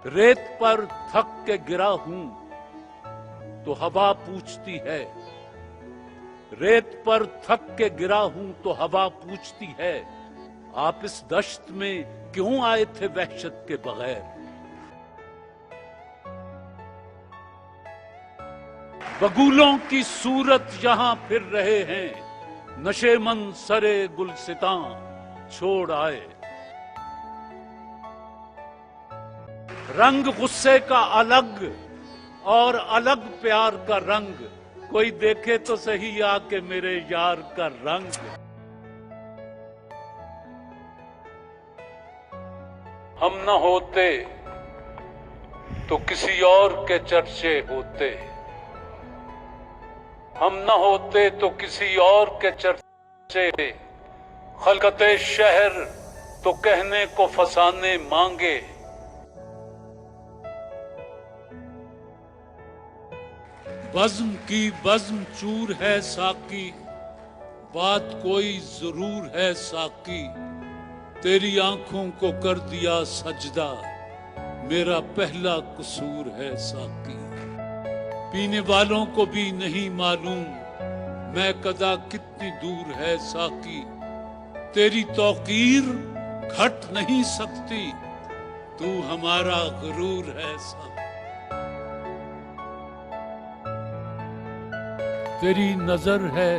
रेत पर थक के गिरा हूं तो हवा पूछती है, रेत पर थक के गिरा हूं तो हवा पूछती है, आप इस दश्त में क्यों आए थे वहशत के बगैर। बगुलों की सूरत यहां फिर रहे हैं, नशेमन सरे गुलसितां छोड़ आए। रंग गुस्से का अलग और अलग प्यार का रंग, कोई देखे तो सही आके मेरे यार का रंग। हम न होते तो किसी और के चर्चे होते, हम न होते तो किसी और के चर्चे, खलकते शहर तो कहने को फसाने मांगे। बज़्म की बज़्म चूर है साकी, बात कोई जरूर है साकी, तेरी आंखों को कर दिया सजदा, मेरा पहला कसूर है साकी। पीने वालों को भी नहीं मालूम मैं कदा कितनी दूर है साकी, तेरी तौकीर घट नहीं सकती, तू हमारा गुरूर है साकी। तेरी नजर है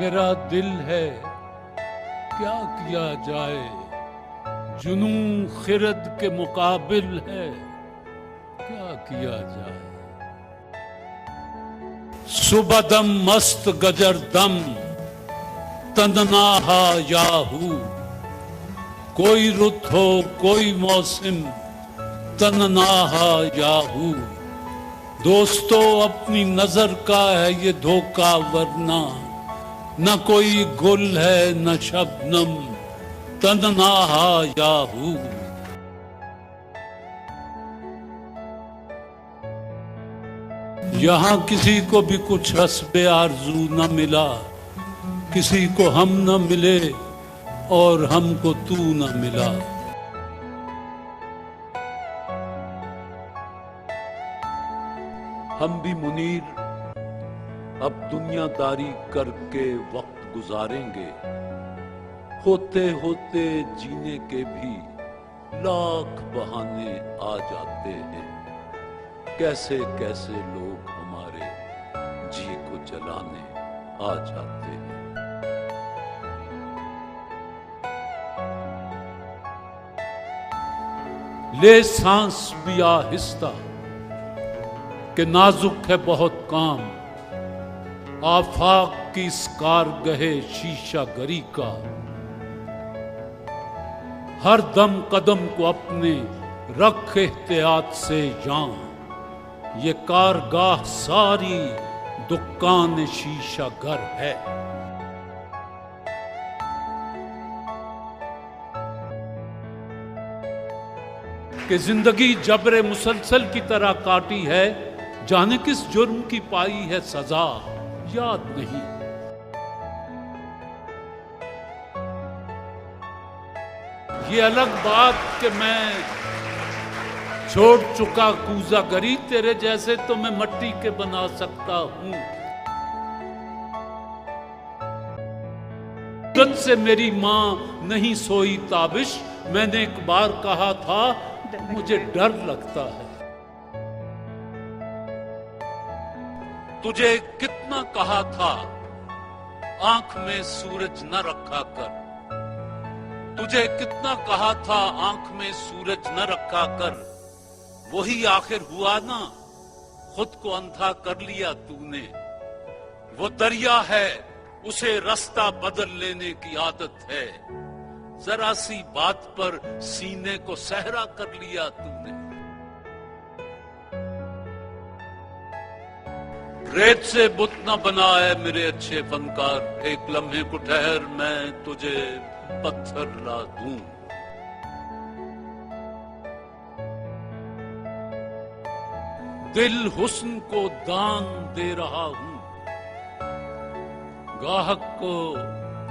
मेरा दिल है, क्या किया जाए, जुनून खिरद के मुकाबिल है, क्या किया जाए। सुबह दम मस्त गजर दम तन्नाहा याहू, कोई रुत हो कोई मौसम तन्नाहा याहू। दोस्तों अपनी नजर का है ये धोखा, वरना न कोई गुल है न शबनम तन्नाहा याहू। यहाँ किसी को भी कुछ हस्बे आरज़ू न मिला, किसी को हम न मिले और हमको तू न मिला। हम भी मुनीर अब दुनियादारी करके वक्त गुजारेंगे, होते होते जीने के भी लाख बहाने आ जाते हैं, कैसे कैसे लोग हमारे जी को जलाने आ जाते हैं। ले सांस भी आहिस्ता कि नाजुक है बहुत काम, आफाक की इस कारगहे शीशा गरी का। हर दम कदम को अपने रख एहतियात से जान, ये कारगाह सारी दुकान शीशा घर है। कि जिंदगी जबरे मुसलसल की तरह काटी है, जाने किस जुर्म की पाई है सजा याद नहीं। ये अलग बात कि मैं छोड़ चुका कूजा गरी, तेरे जैसे तो मैं मट्टी के बना सकता हूं। कुदरत से मेरी मां नहीं सोई ताबिश, मैंने एक बार कहा था मुझे डर लगता है। तुझे कितना कहा था आंख में सूरज न रखा कर, तुझे कितना कहा था आंख में सूरज न रखा कर, वही आखिर हुआ ना, खुद को अंधा कर लिया तूने। वो दरिया है उसे रास्ता बदल लेने की आदत है, जरा सी बात पर सीने को सहरा कर लिया तूने। रेत से बुत न बनाए मेरे अच्छे फनकार, एक लम्हे को ठहर मैं तुझे पत्थर ला दूं। दिल हुस्न को दान दे रहा हूं, गाहक को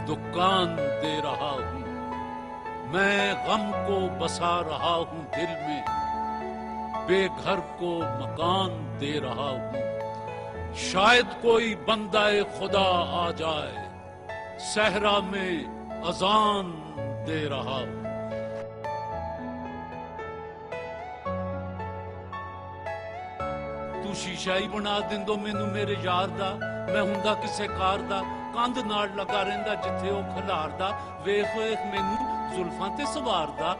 दुकान दे रहा हूं, मैं गम को बसा रहा हूं दिल में, بے گھر کو مکان دے رہا ہوں. شاید کوئی بندہ خدا آ جائے, صحرا میں اذان دے رہا ہوں. تو شیشہ ہی بنا دیندو مینوں میرے یار دا, میں ہوندا کسے کار دا, کندھ نال لگا رہندا جتھے او کھلار دا, ویکھ ویکھ مینوں زلفاں تے سوار دا.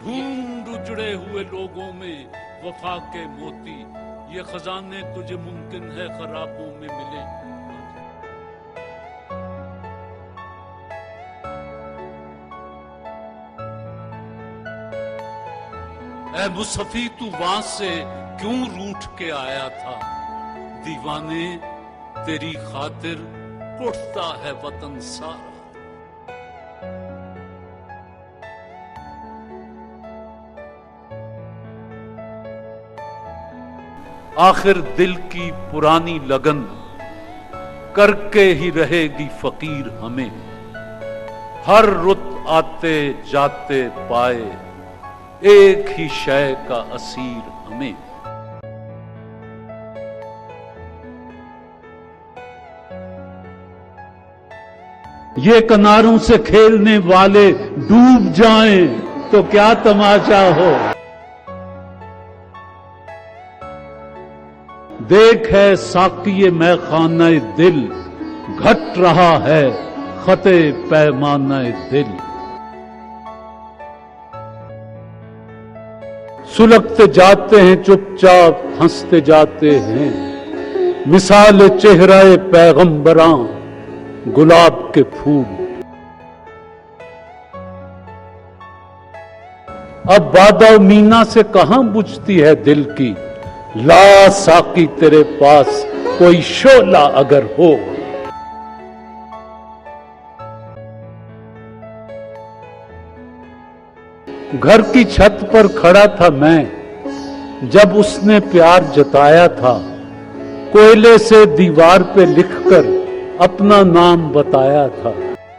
ڈھونڈ اجڑے ہوئے لوگوں میں وفا کے موتی, یہ خزانے تجھے ممکن ہے خرابوں میں ملے. اے مصطفی تو وہاں سے کیوں روٹھ کے آیا تھا, دیوانے تیری خاطر اٹھتا ہے وطن سارا. آخر دل کی پرانی لگن کر کے ہی رہے گی فقیر ہمیں, ہر رت آتے جاتے پائے ایک ہی شے کا اسیر ہمیں. یہ کناروں سے کھیلنے والے ڈوب جائیں تو کیا تماشا ہو. دیکھ ہے ساقی میں خانہ دل, گھٹ رہا ہے خطے پیمانہ دل. سلگتے جاتے ہیں چپ چاپ ہنستے جاتے ہیں, مثال چہرہ پیغمبراں گلاب کے پھول. اب بادہ و مینا سے کہاں بجھتی ہے دل کی, لا ساقی تیرے پاس کوئی شعلہ اگر ہو. گھر کی چھت پر کھڑا تھا میں جب اس نے پیار جتایا تھا, کوئلے سے دیوار پہ لکھ کر اپنا نام بتایا تھا.